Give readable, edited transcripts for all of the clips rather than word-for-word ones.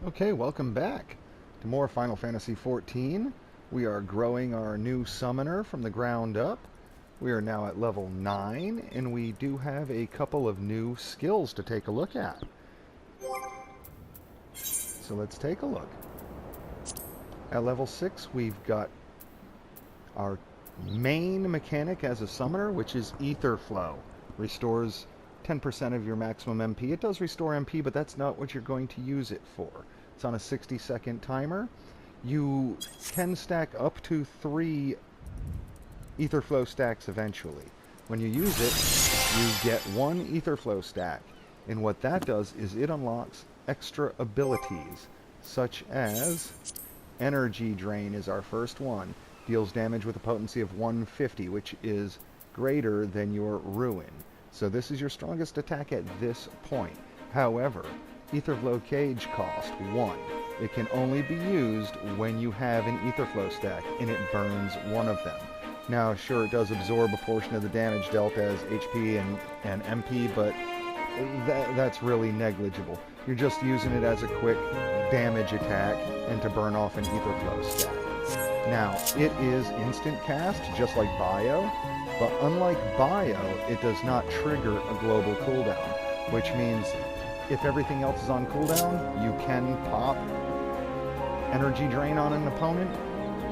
Okay, welcome back to more Final Fantasy XIV. We are growing our new summoner from the ground up. We are now at level 9, and we do have a couple of new skills to take a look at. So let's take a look. At level 6, we've got our main mechanic as a summoner, which is Ether Flow. Restores 10% of your maximum MP. It does restore MP, but that's not what you're going to use it for. It's on a 60-second timer. You can stack up to 3 Ether Flow stacks eventually. When you use it, you get 1 Ether Flow stack. And what that does is it unlocks extra abilities, such as Energy Drain is our first one. Deals damage with a potency of 150, which is greater than your Ruin. So this is your strongest attack at this point. However, Ether Flow Cage cost 1. It can only be used when you have an Ether Flow stack, and it burns 1 of them. Now, sure, it does absorb a portion of the damage dealt as HP and MP, but that's really negligible. You're just using it as a quick damage attack and to burn off an Ether Flow stack. Now, it is instant cast, just like Bio, but unlike Bio, it does not trigger a global cooldown, which means if everything else is on cooldown, you can pop Energy Drain on an opponent,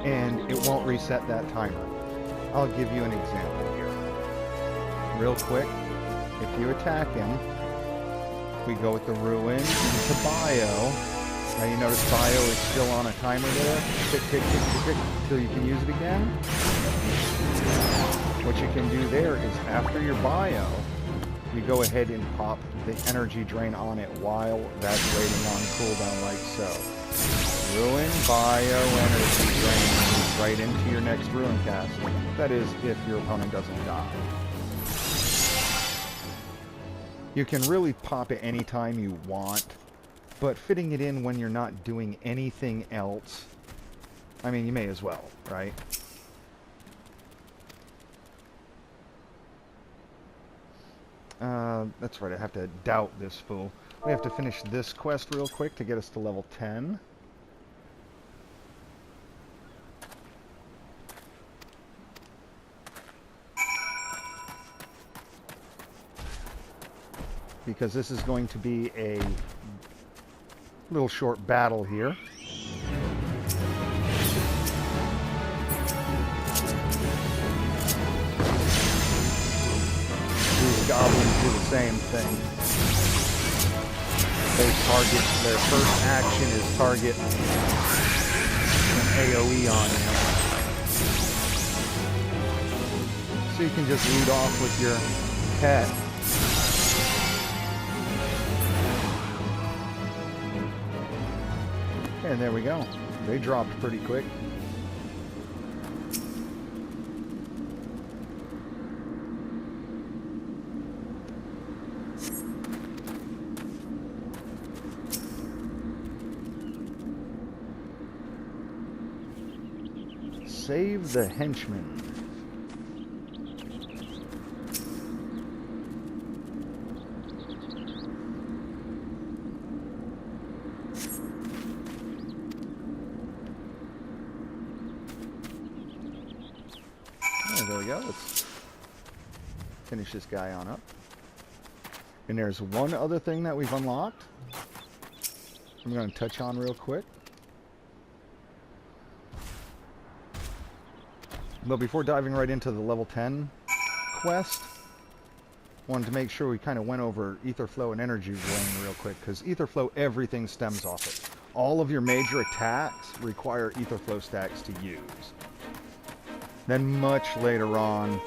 and it won't reset that timer. I'll give you an example here. Real quick, if you attack him, we go with the Ruin into Bio. Now you notice Bio is still on a timer there. Tick, tick, tick, tick, tick, until you can use it again. What you can do there is after your Bio, you go ahead and pop the Energy Drain on it while that's waiting on cooldown like so. Ruin, Bio, Energy Drain right into your next Ruin cast. That is, if your opponent doesn't die. You can really pop it anytime you want, but fitting it in when you're not doing anything else, I mean, you may as well, right? That's right, I have to doubt this fool. We have to finish this quest real quick to get us to level 10. Because this is going to be a little short battle here. These goblins do the same thing. Their first action is target an AoE on you. So you can just lead off with your pet. And there we go. They dropped pretty quick. Save the henchman. There we go. Let's finish this guy on up. And there's one other thing that we've unlocked. I'm going to touch on real quick. But before diving right into the level 10 quest, wanted to make sure we kind of went over Ether Flow and Energy Drain real quick, because Ether Flow, everything stems off it. All of your major attacks require Ether Flow stacks to use. Then much later on,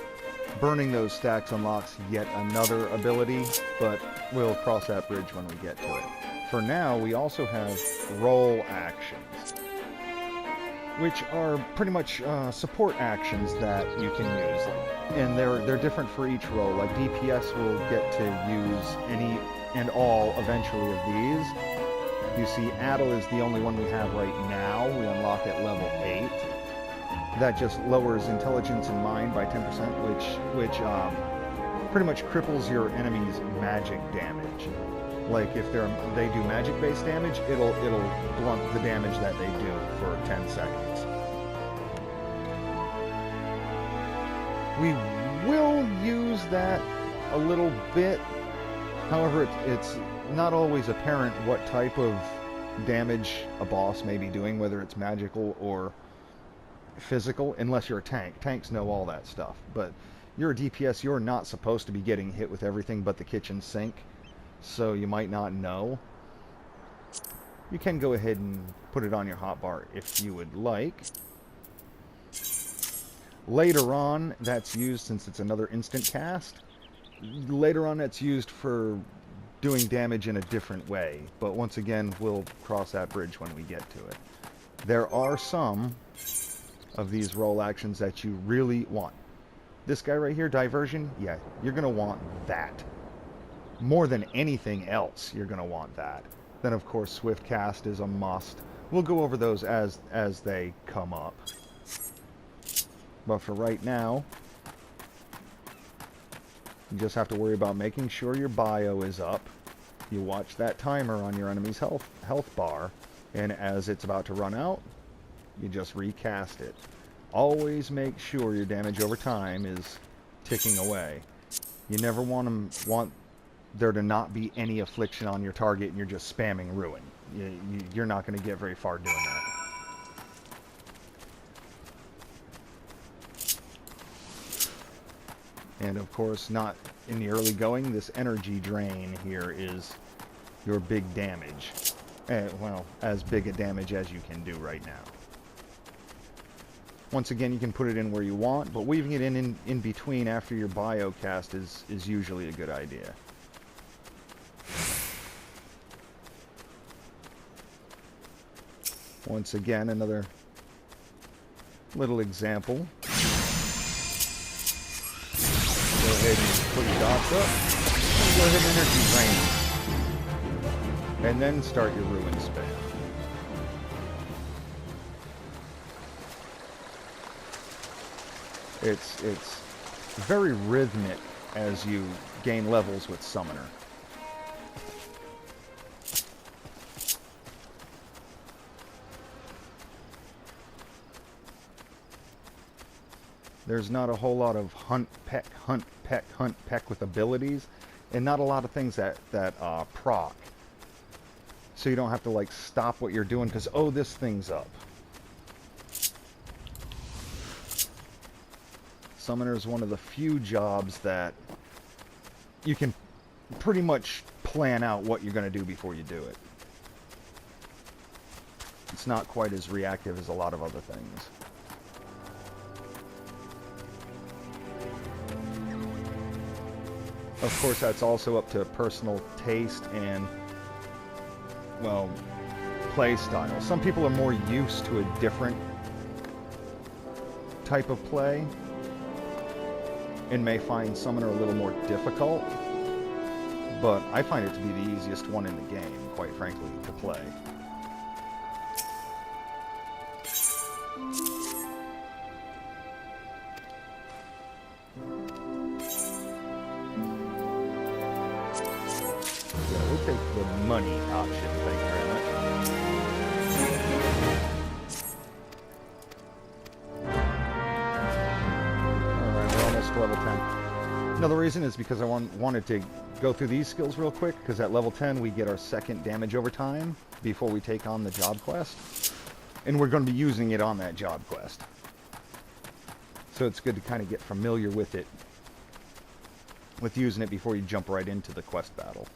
burning those stacks unlocks yet another ability, but we'll cross that bridge when we get to it. For now, we also have roll actions, which are pretty much support actions that you can use. And they're different for each role. Like DPS will get to use any and all eventually of these. You see, Adel is the only one we have right now. We unlock at level 8. That just lowers intelligence and mind by 10%, which pretty much cripples your enemy's magic damage. Like if they do magic-based damage, it'll blunt the damage that they do for 10 seconds. We will use that a little bit. However, it's not always apparent what type of damage a boss may be doing, whether it's magical or physical, unless you're a tank. Tanks know all that stuff. But you're a DPS, you're not supposed to be getting hit with everything but the kitchen sink, so you might not know. You can go ahead and put it on your hotbar if you would like. Later on, that's used, since it's another instant cast, later on that's used for doing damage in a different way. But once again, we'll cross that bridge when we get to it. There are some of these roll actions that you really want. This guy right here, diversion, yeah, you're going to want that. More than anything else, you're going to want that. Then, of course, swift cast is a must. We'll go over those as they come up. But for right now, you just have to worry about making sure your bio is up. You watch that timer on your enemy's health bar, and as it's about to run out, you just recast it. Always make sure your damage over time is ticking away. You never want there to not be any affliction on your target and you're just spamming ruin. You're not going to get very far doing that. And of course, not in the early going, this energy drain here is your big damage. Well, as big a damage as you can do right now. Once again, you can put it in where you want, but weaving it in between after your bio cast is usually a good idea. Once again, another little example. Go ahead and put your dots up, and go ahead and energy drain. And then start your ruin spam. It's very rhythmic as you gain levels with Summoner. There's not a whole lot of hunt, peck with abilities, and not a lot of things that proc. So you don't have to like stop what you're doing because, oh, this thing's up. Summoner is one of the few jobs that you can pretty much plan out what you're going to do before you do it. It's not quite as reactive as a lot of other things. Of course, that's also up to personal taste and, well, play style. Some people are more used to a different type of play and may find Summoner a little more difficult, but I find it to be the easiest one in the game, quite frankly, to play. Yeah, we'll take the money option, thank you very much. Level 10. Another reason is because I wanted to go through these skills real quick, because at level 10 we get our second damage over time before we take on the job quest, and we're going to be using it on that job quest. So it's good to kind of get familiar with it, with using it before you jump right into the quest battle.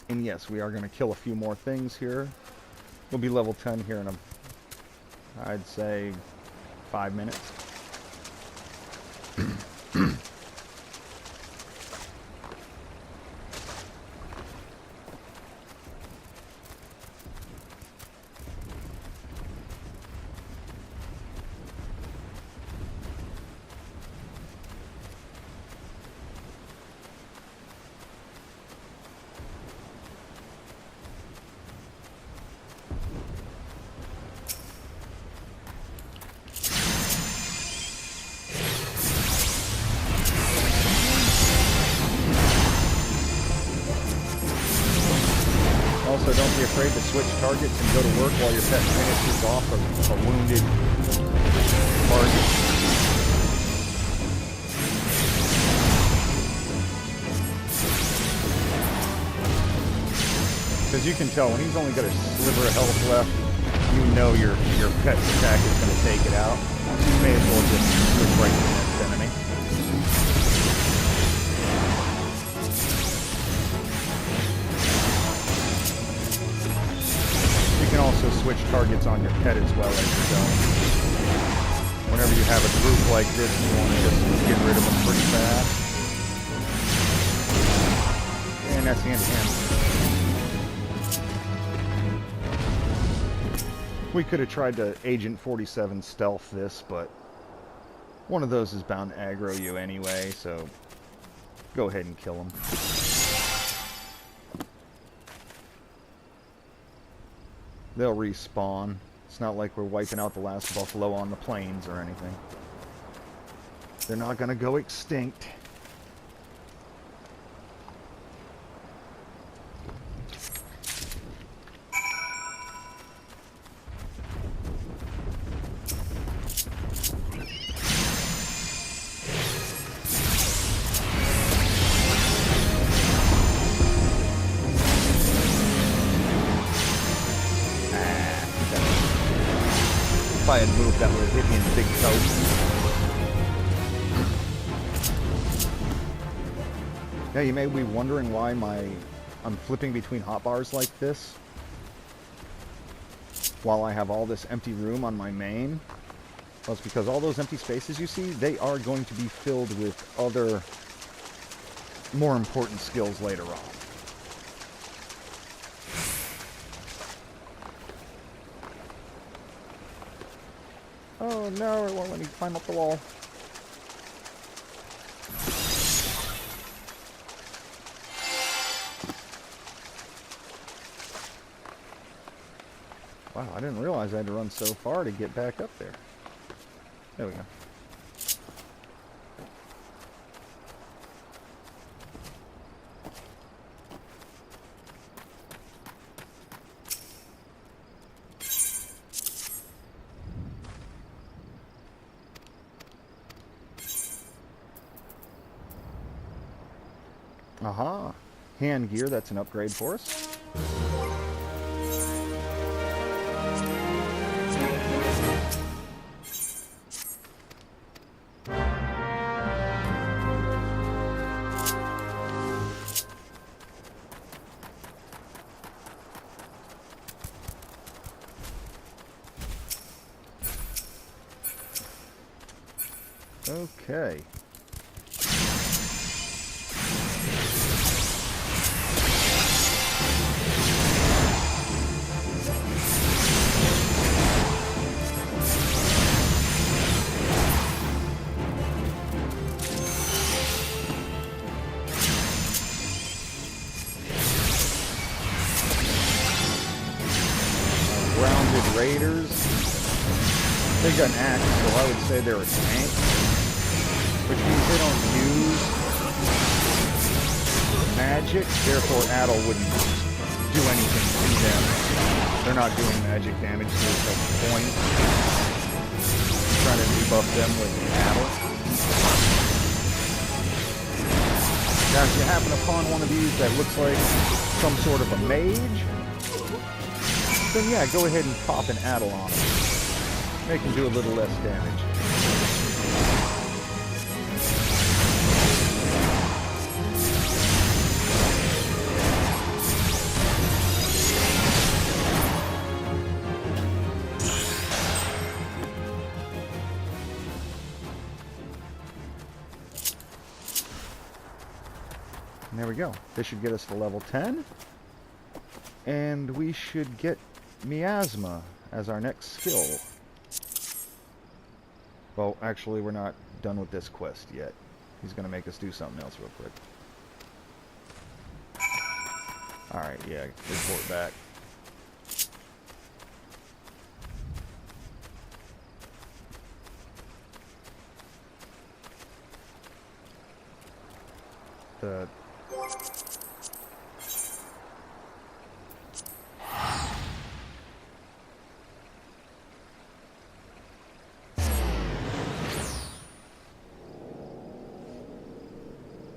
And yes, we are going to kill a few more things here. We'll be level 10 here in I'd say 5 minutes. switch targets and go to work while your pet finishes off a wounded target. Because you can tell when he's only got a sliver of health left, you know your pet's attack is going to take it out. You may as well just switch right to the next enemy. You can also switch targets on your pet as well as you're going. Whenever you have a group like this, you want to just get rid of them pretty fast. And that's the end of him. We could have tried to Agent 47 stealth this, but one of those is bound to aggro you anyway, so go ahead and kill him. They'll respawn. It's not like we're wiping out the last buffalo on the plains or anything. They're not going to go extinct. If I had moved, that would have hit me in the big toe. Yeah, you may be wondering why I'm flipping between hotbars like this while I have all this empty room on my main. Well, it's because all those empty spaces you see, they are going to be filled with other more important skills later on. Oh no, it won't let me climb up the wall. Wow, I didn't realize I had to run so far to get back up there. There we go. Aha! Hand gear, that's an upgrade for us. Okay. Raiders. They got an axe, so I would say they're a tank, which means they don't use magic, therefore Addle wouldn't do anything to them. They're not doing magic damage, so it's a point. I'm trying to debuff them with Addle. Now if you happen upon one of these that looks like some sort of a mage, then yeah, go ahead and pop an Addle on them. Make them do a little less damage. And there we go. This should get us to level 10. And we should get Miasma as our next skill. Well, actually, we're not done with this quest yet. He's going to make us do something else real quick. Alright, yeah, report back.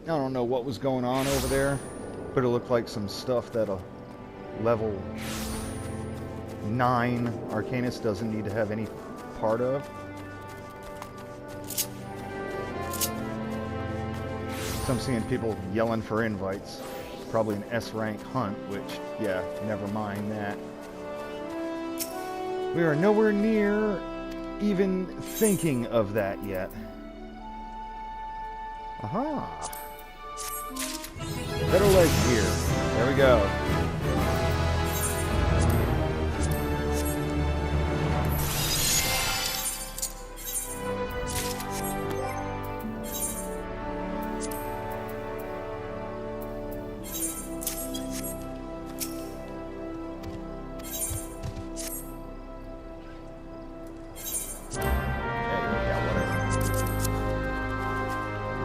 I don't know what was going on over there, but it looked like some stuff that a level 9 Arcanist doesn't need to have any part of. So I'm seeing people yelling for invites. Probably an S-rank hunt, which, yeah, never mind that. We are nowhere near even thinking of that yet. Aha! Better leg gear. There we go.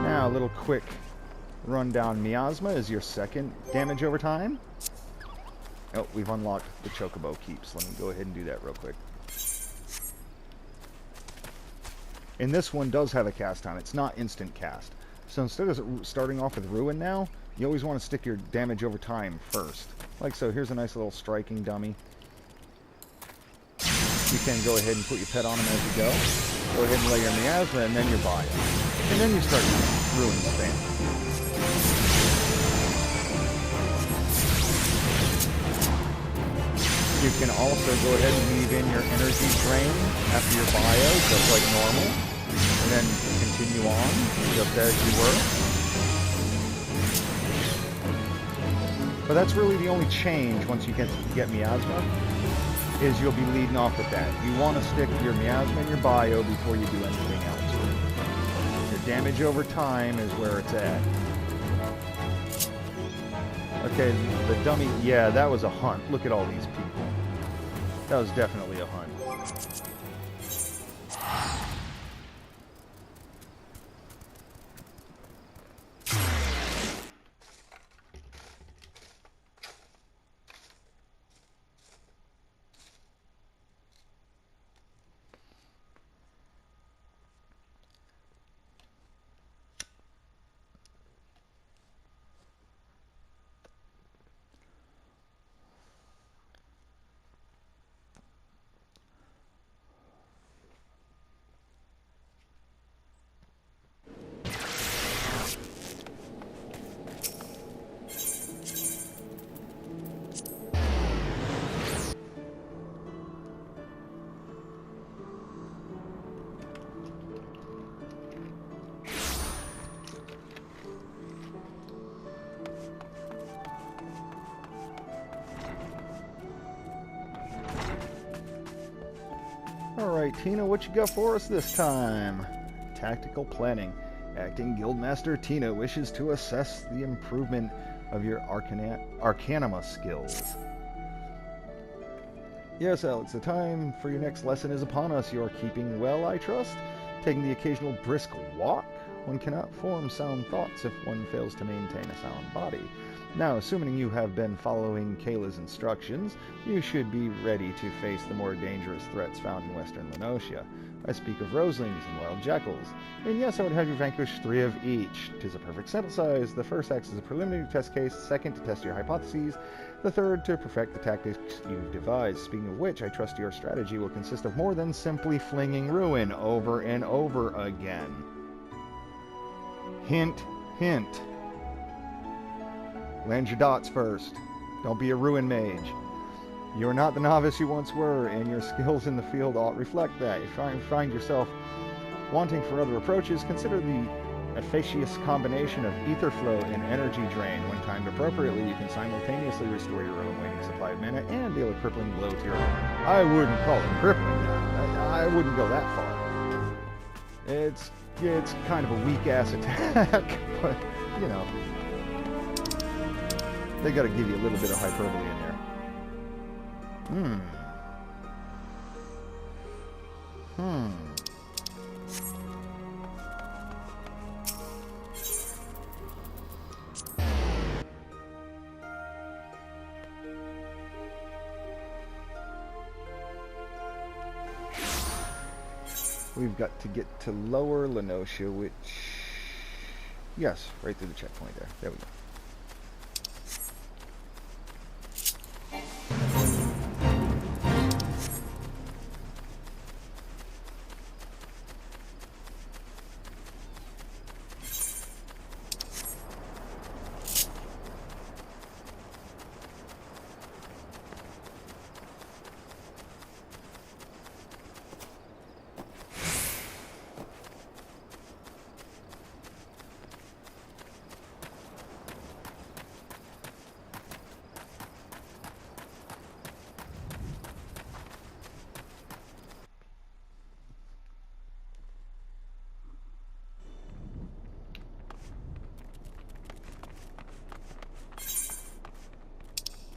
Now, a little quick rundown. Miasma is your second damage over time. Oh, we've unlocked the Chocobo Keeps. Let me go ahead and do that real quick. And this one does have a cast on. It's not instant cast. So instead of starting off with Ruin now, you always want to stick your damage over time first. Like so. Here's a nice little striking dummy. You can go ahead and put your pet on him as you go. Go ahead and lay your Miasma and then your Bio. And then you start Ruin spam. You can also go ahead and weave in your energy drain after your bio, just like normal. And then continue on, just as you were. But that's really the only change once you get Miasma, is you'll be leading off with that. You want to stick your Miasma in your bio before you do anything else. Your damage over time is where it's at. Okay, the dummy, yeah, that was a hunt. Look at all these people. That was definitely a hunt. Alright, Tina, what you got for us this time? Tactical planning. Acting Guildmaster Tina wishes to assess the improvement of your Arcanima skills. Yes, Alex, the time for your next lesson is upon us. You are keeping well, I trust? Taking the occasional brisk walk? One cannot form sound thoughts if one fails to maintain a sound body. Now, assuming you have been following Kayla's instructions, you should be ready to face the more dangerous threats found in western Lenotia. I speak of roselings and wild jackals. And yes, I would have you vanquish 3 of each. 'Tis a perfect sample size. The first acts as a preliminary test case, second to test your hypotheses, the third to perfect the tactics you've devised. Speaking of which, I trust your strategy will consist of more than simply flinging ruin over and over again. Hint, hint. Land your dots first. Don't be a ruin mage. You are not the novice you once were, and your skills in the field ought reflect that. If you find yourself wanting for other approaches, consider the efficacious combination of ether flow and energy drain. When timed appropriately, you can simultaneously restore your own waning supply of mana and deal a crippling blow to your own. I wouldn't call it crippling now. I wouldn't go that far. It's kind of a weak-ass attack, but, you know. They gotta give you a little bit of hyperbole in there. We've got to get to Lower Lenotia, which Yes, right through the checkpoint there. There we go.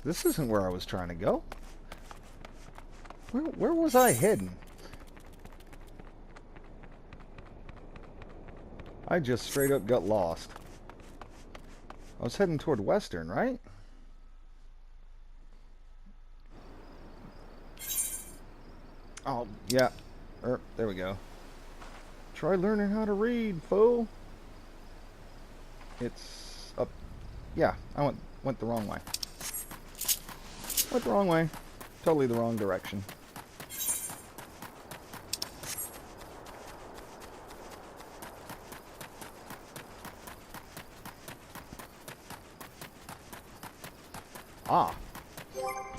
This isn't where I was trying to go. Where was I heading? I just straight up got lost. I was heading toward Western, right? Oh, yeah. There we go. Try learning how to read, fool. It's up. Yeah, I went the wrong way. Went the wrong way. Totally the wrong direction. Ah.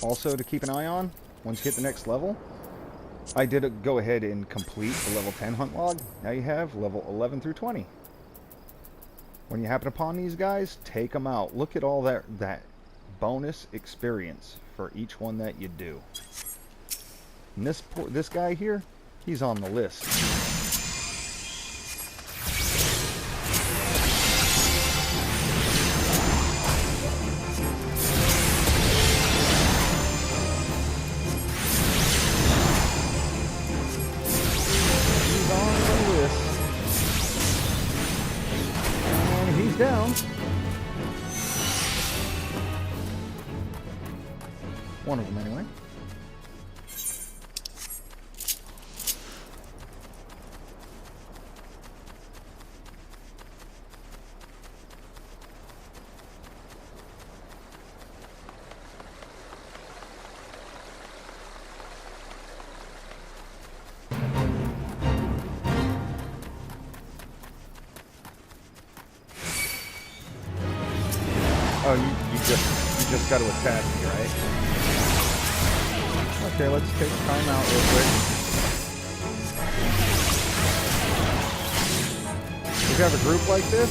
Also to keep an eye on, once you hit the next level, I did go ahead and complete the level 10 hunt log. Now you have level 11 through 20. When you happen upon these guys, take them out. Look at all that bonus experience for each one that you do. And this guy here, he's on the list. He's on the list. And he's down. One of them, anyway. Oh, you just got to attack me, right? Okay, let's take time out real quick. If you have a group like this,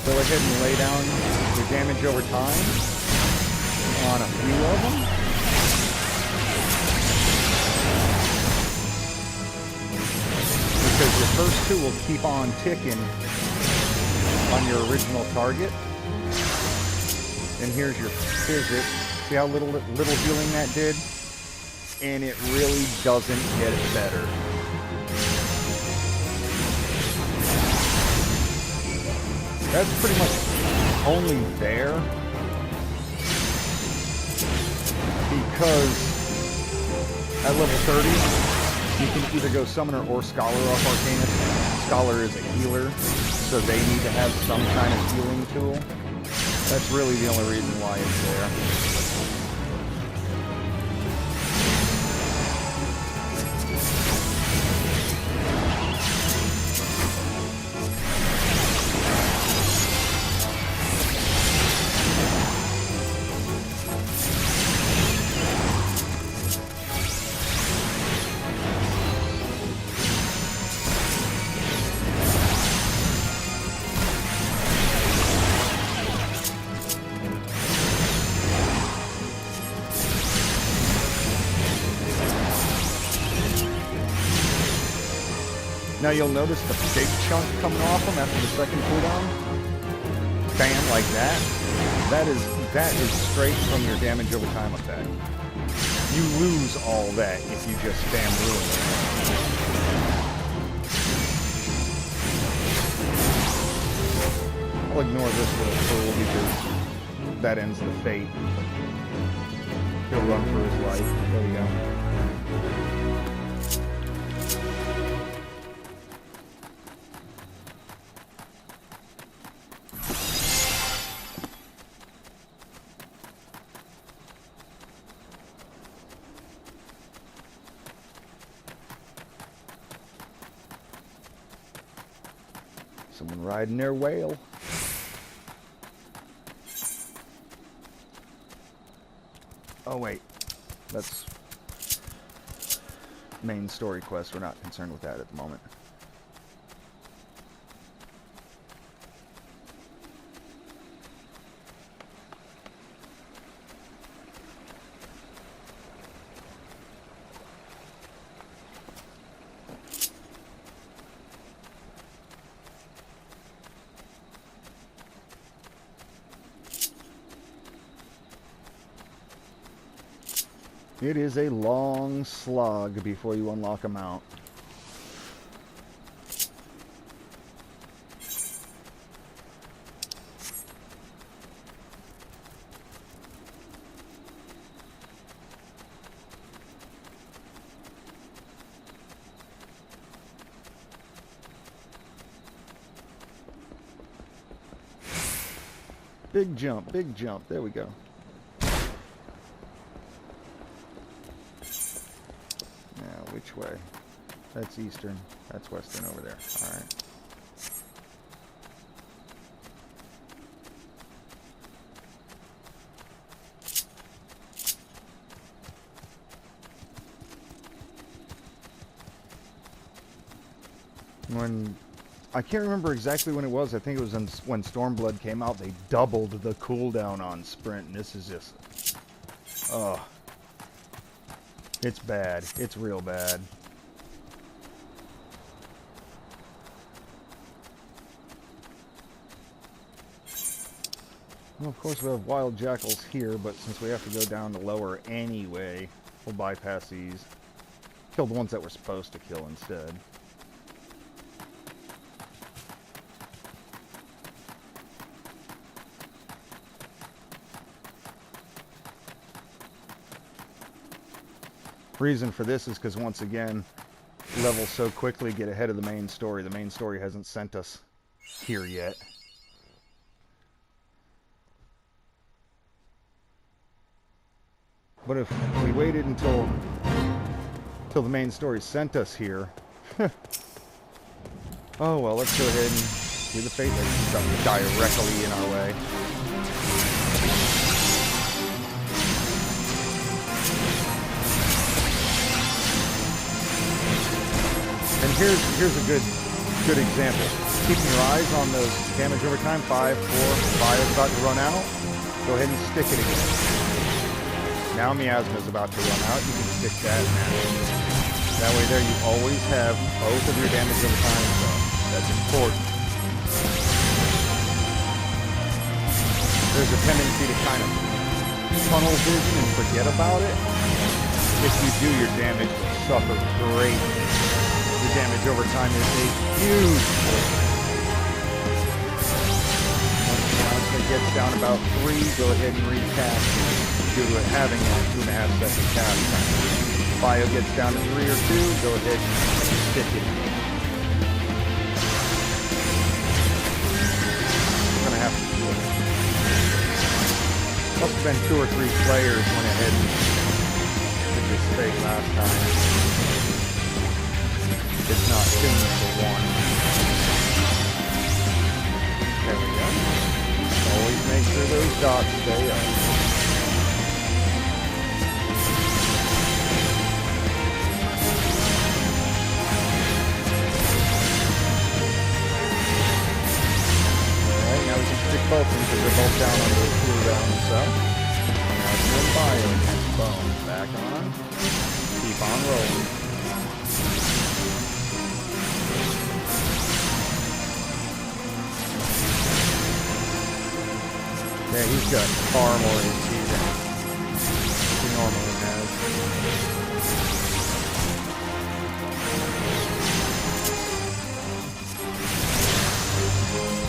go ahead and lay down your damage over time on a few of them. Because your first two will keep on ticking on your original target. And here's your physic. See how little healing that did? And it really doesn't get better. That's pretty much only there because at level 30, you can either go Summoner or Scholar off Arcanist. Scholar is a healer, so they need to have some kind of healing tool. That's really the only reason why it's there. Now you'll notice the big chunk coming off them after the second cooldown. Bam, like that. That is straight from your damage over time effect. You lose all that if you just spam ruin it. I'll ignore this little fool because that ends the fate. He'll run for his life. There we go. Someone riding their whale. Oh wait, that's main story quest. We're not concerned with that at the moment. It is a long slog before you unlock a mount. Big jump, big jump. There we go. Which way? That's eastern. That's western over there. All right. When I can't remember exactly when it was. I think it was when Stormblood came out. They doubled the cooldown on sprint, and this is just, oh. It's bad. It's real bad. Well, of course we have wild jackals here, but since we have to go down to lower anyway, we'll bypass these. Kill the ones that we're supposed to kill instead. Reason for this is because once again, levels so quickly get ahead of the main story. The main story hasn't sent us here yet. But if we waited until the main story sent us here, oh well, let's go ahead and do the fate that directly in our way. And here's a good example. Keeping your eyes on those damage over time, 5, 4, Bio's about to run out. Go ahead and stick it again. Now Miasma's about to run out, you can stick that now. That way there you always have both of your damage over time, so that's important. There's a tendency to kind of tunnel vision and forget about it. If you do, your damage will suffer greatly. The damage over time is a huge thing. Once the announcement gets down about 3, go ahead and recast due to it having that 2.5 second cast time. Bio gets down to 3 or 2, go ahead and stick it. I'm gonna have to do it. Must have been 2 or 3 players went ahead and did this fake last time. It's not tuned for 1. There we go. Always make sure those dots stay up. Alright, now we can stick both of them because they're both down on the cooldown and stuff. Now it's more bio again. Boom. Back on. Keep on rolling. Yeah, he's got far more HP than he normally has.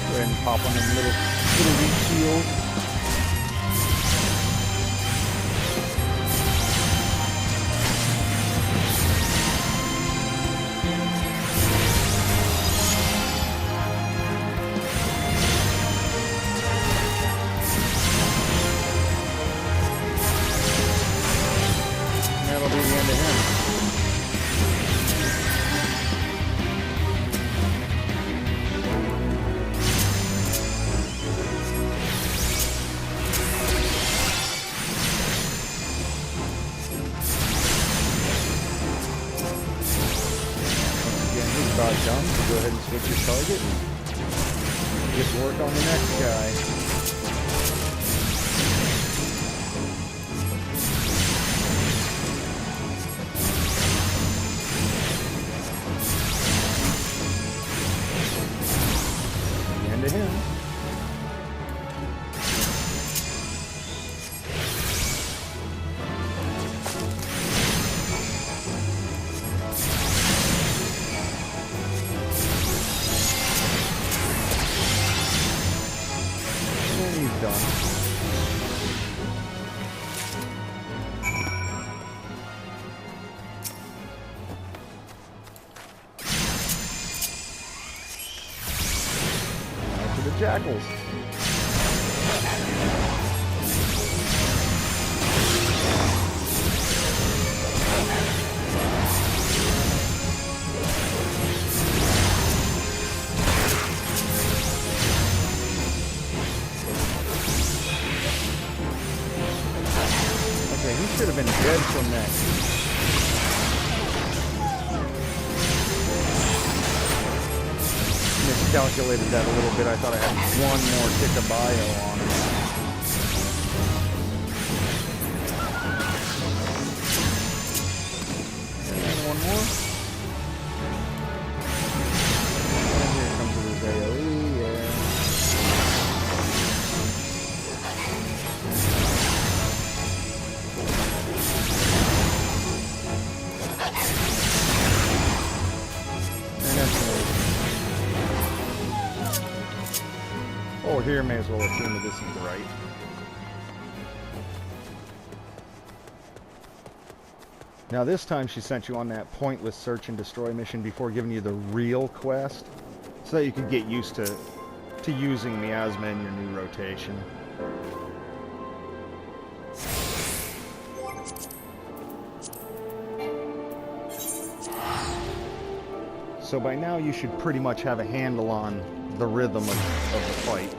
Go ahead and pop on them little weak shields. thought dumb, so go ahead and switch your target and get to work on the next guy. To him. And he's done. The jackals. Okay, he should have been dead from that. Miscalculated that a little bit. I thought I had one more tick of bio on him. And one more. And here comes his AoE, yeah. And that's amazing. Oh, here may as well assume that this is the right. Now this time she sent you on that pointless search and destroy mission before giving you the real quest, so that you could get used to using miasma in your new rotation. So by now you should pretty much have a handle on the rhythm of the fight.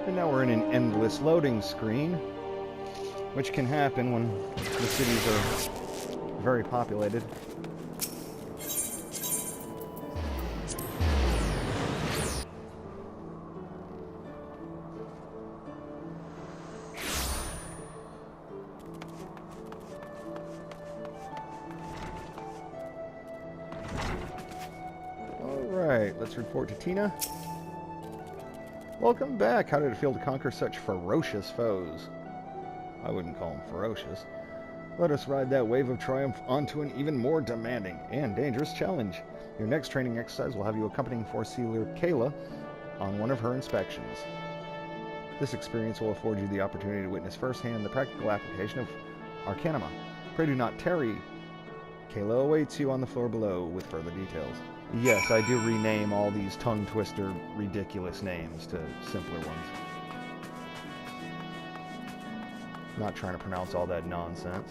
And now we're in an endless loading screen, which can happen when the cities are very populated. Alright, let's report to Tina. Welcome back. How did it feel to conquer such ferocious foes? I wouldn't call them ferocious. Let us ride that wave of triumph onto an even more demanding and dangerous challenge. Your next training exercise will have you accompanying Force Sealer Kayla on one of her inspections. This experience will afford you the opportunity to witness firsthand the practical application of Arcanima. Pray do not tarry. Kayla awaits you on the floor below with further details. Yes, I do rename all these tongue-twister, ridiculous names to simpler ones. Not trying to pronounce all that nonsense.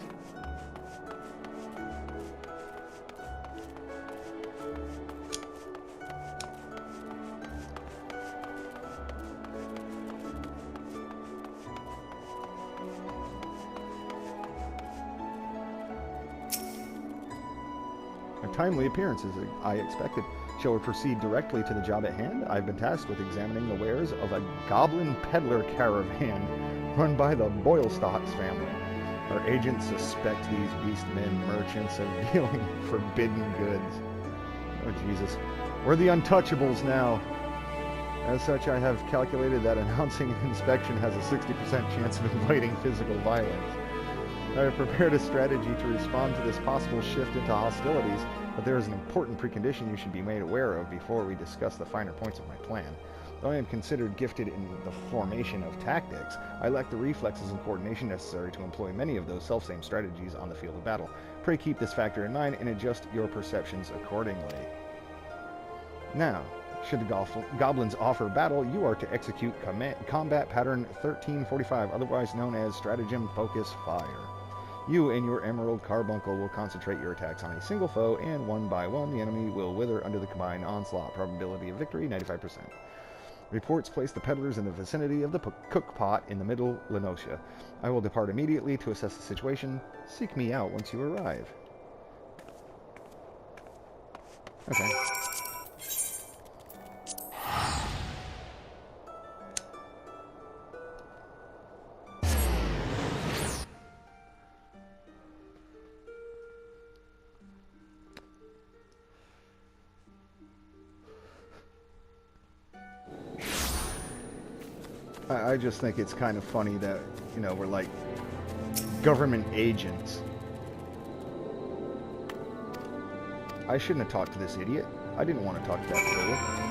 Timely appearance, as I expected. Shall we proceed directly to the job at hand? I've been tasked with examining the wares of a goblin peddler caravan run by the Boylestocks family. Our agents suspect these beastmen merchants of dealing forbidden goods. Oh, Jesus. We're the untouchables now. As such, I have calculated that announcing an inspection has a 60% chance of inviting physical violence. I have prepared a strategy to respond to this possible shift into hostilities, but there is an important precondition you should be made aware of before we discuss the finer points of my plan. Though I am considered gifted in the formation of tactics, I lack the reflexes and coordination necessary to employ many of those selfsame strategies on the field of battle. Pray keep this factor in mind and adjust your perceptions accordingly. Now, Should the goblins offer battle, you are to execute combat pattern 1345, otherwise known as stratagem focus fire. You and your emerald carbuncle will concentrate your attacks on a single foe, and one by one the enemy will wither under the combined onslaught. Probability of victory 95%. Reports place the peddlers in the vicinity of the cook pot in the middle Lenosia. I will depart immediately to assess the situation. Seek me out once you arrive. Okay. I just think it's kind of funny that, you know, we're like government agents. I shouldn't have talked to this idiot. I didn't want to talk to that fool.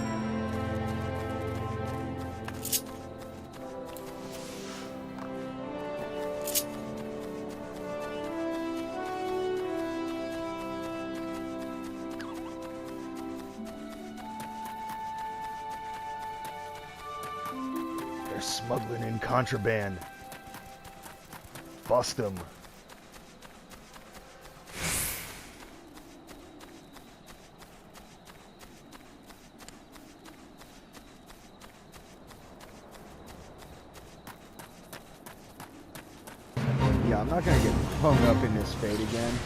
Smuggling in contraband. Bust them. Yeah, I'm not gonna get hung up in this fate again.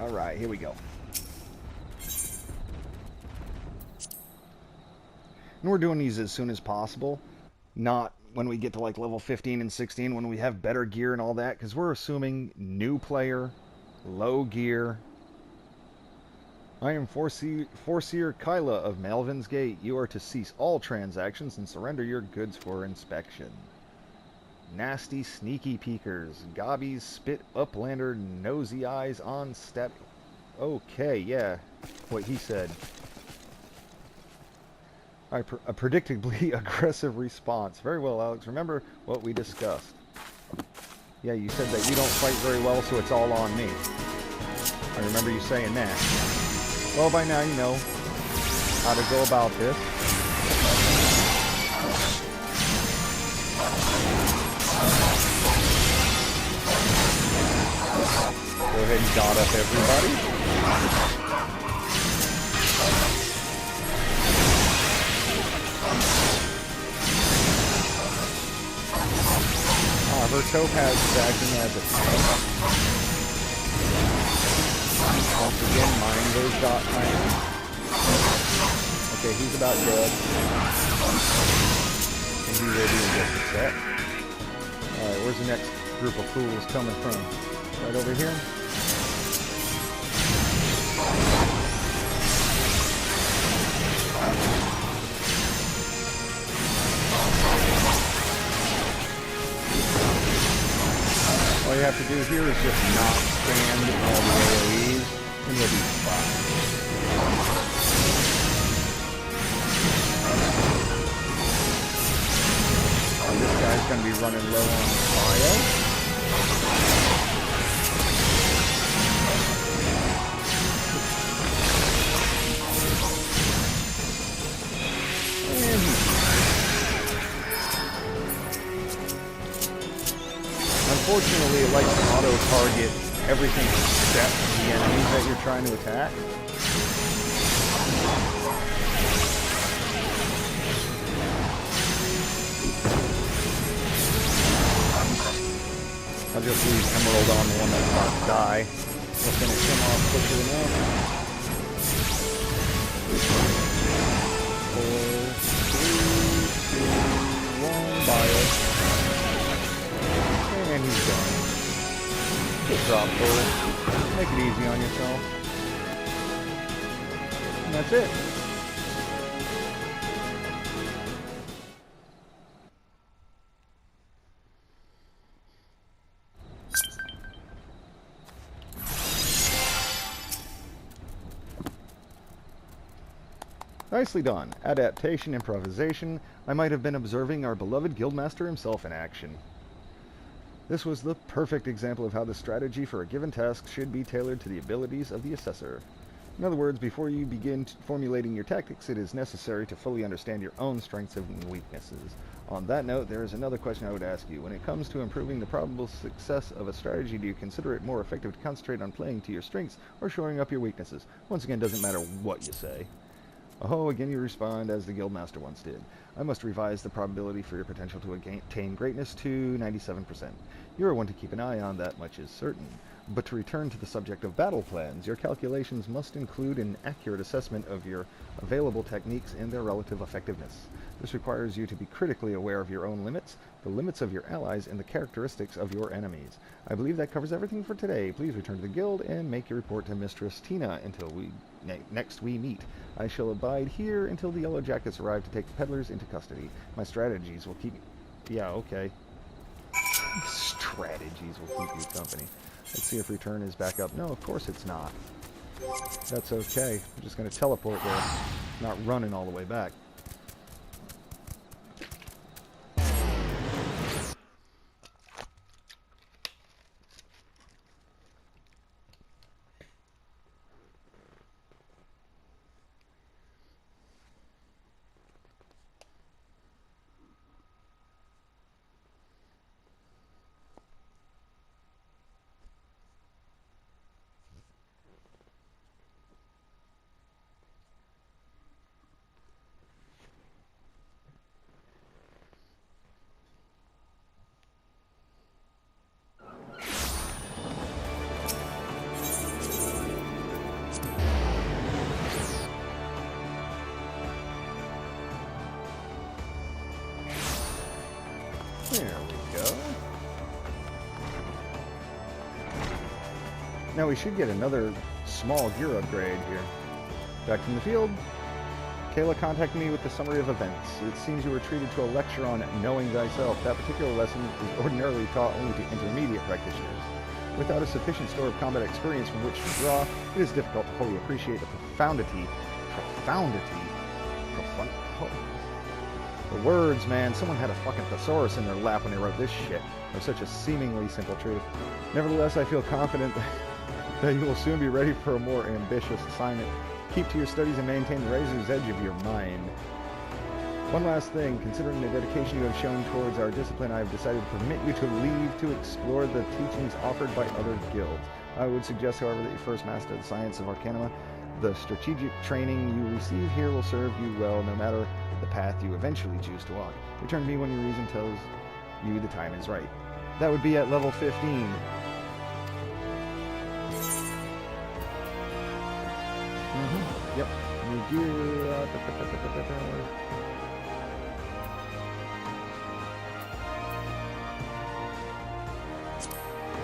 Alright, here we go. And we're doing these as soon as possible. Not when we get to like level 15 and 16 when we have better gear and all that. Because we're assuming new player, low gear. I am Foreseer Kyla of Malvin's Gate. You are to cease all transactions and surrender your goods for inspection. Nasty, sneaky peekers. Gobbies, spit, uplander, nosy eyes on step. Okay, yeah. What he said. A predictably aggressive response. Very well, Alex. Remember what we discussed. Yeah, you said that you don't fight very well, so it's all on me. I remember you saying that. Well, by now you know how to go about this. Go ahead and dot up everybody. Her topaz is acting as a tank. Once again, mine those dot times. Okay, he's about dead. And he will be in just a sec. Alright, where's the next group of fools coming from? Right over here? All you have to do here is just not stand all the AoEs, and you'll be fine. And this guy's going to be running low on bio. Unfortunately, it likes to auto-target everything except the enemies that you're trying to attack. I'll just leave Emerald on the one that's about to die. We'll finish him off quickly enough. 4, 3, 2, 1, bio. And he's done. Just drop forward. Make it easy on yourself. And that's it. Nicely done. Adaptation, improvisation. I might have been observing our beloved guildmaster himself in action. This was the perfect example of how the strategy for a given task should be tailored to the abilities of the assessor. In other words, before you begin formulating your tactics, it is necessary to fully understand your own strengths and weaknesses. On that note, there is another question I would ask you. When it comes to improving the probable success of a strategy, do you consider it more effective to concentrate on playing to your strengths or shoring up your weaknesses? Once again, doesn't matter what you say. Oh, again you respond as the guildmaster once did. I must revise the probability for your potential to attain greatness to 97%. You are one to keep an eye on, that much is certain. But to return to the subject of battle plans, your calculations must include an accurate assessment of your available techniques and their relative effectiveness. This requires you to be critically aware of your own limits, the limits of your allies, and the characteristics of your enemies. I believe that covers everything for today. Please return to the guild and make your report to Mistress Tina until next we meet. I shall abide here until the Yellow Jackets arrive to take the peddlers into custody. My strategies will keep... Yeah, okay. Strategies will keep you company. Let's see if return is back up. No, of course it's not. That's okay. I'm just going to teleport there. Not running all the way back. There we go. Now we should get another small gear upgrade here. Back from the field, Kayla contacted me with the summary of events. It seems you were treated to a lecture on knowing thyself. That particular lesson is ordinarily taught only to intermediate practitioners. Without a sufficient store of combat experience from which to draw, it is difficult to fully appreciate the The words, man. Someone had a fucking thesaurus in their lap when they wrote this shit. Of such a seemingly simple truth. Nevertheless, I feel confident that you will soon be ready for a more ambitious assignment. Keep to your studies and maintain the razor's edge of your mind. One last thing. Considering the dedication you have shown towards our discipline, I have decided to permit you to leave to explore the teachings offered by other guilds. I would suggest, however, that you first master the science of Arcanum. The strategic training you receive here will serve you well, no matter the path you eventually choose to walk. Return to me when your reason tells you the time is right. That would be at level 15. Yep. New gear.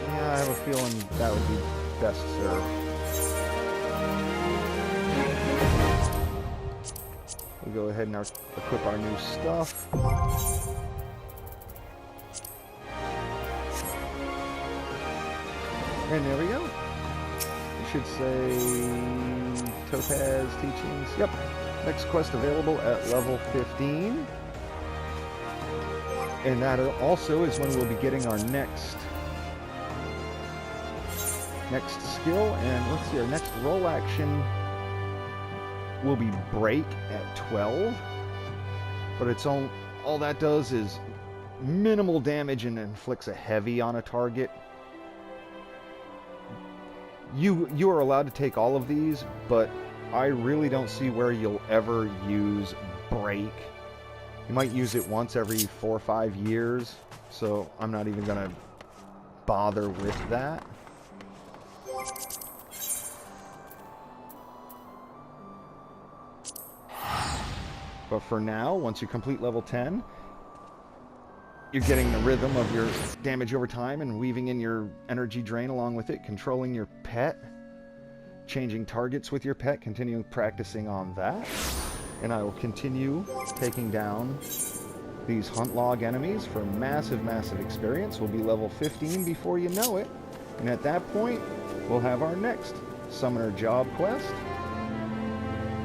Yeah, I have a feeling that would be best served. We'll go ahead and equip our new stuff. And there we go. It should say Topaz Teachings. Yep. Next quest available at level 15. And that also is when we'll be getting our next skill. And let's see, our next roll action will be break at 12, but it's all that does is minimal damage and inflicts a heavy on a target. You are allowed to take all of these, but I really don't see where you'll ever use break. You might use it once every 4 or 5 years, so I'm not even gonna bother with that. But for now, once you complete level 10, you're getting the rhythm of your damage over time and weaving in your energy drain along with it, controlling your pet, changing targets with your pet, continuing practicing on that. And I will continue taking down these hunt log enemies for massive, massive experience. We'll be level 15 before you know it. And at that point, we'll have our next summoner job quest.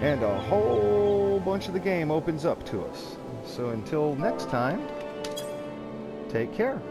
and a whole bunch of the game opens up to us. So until next time, take care.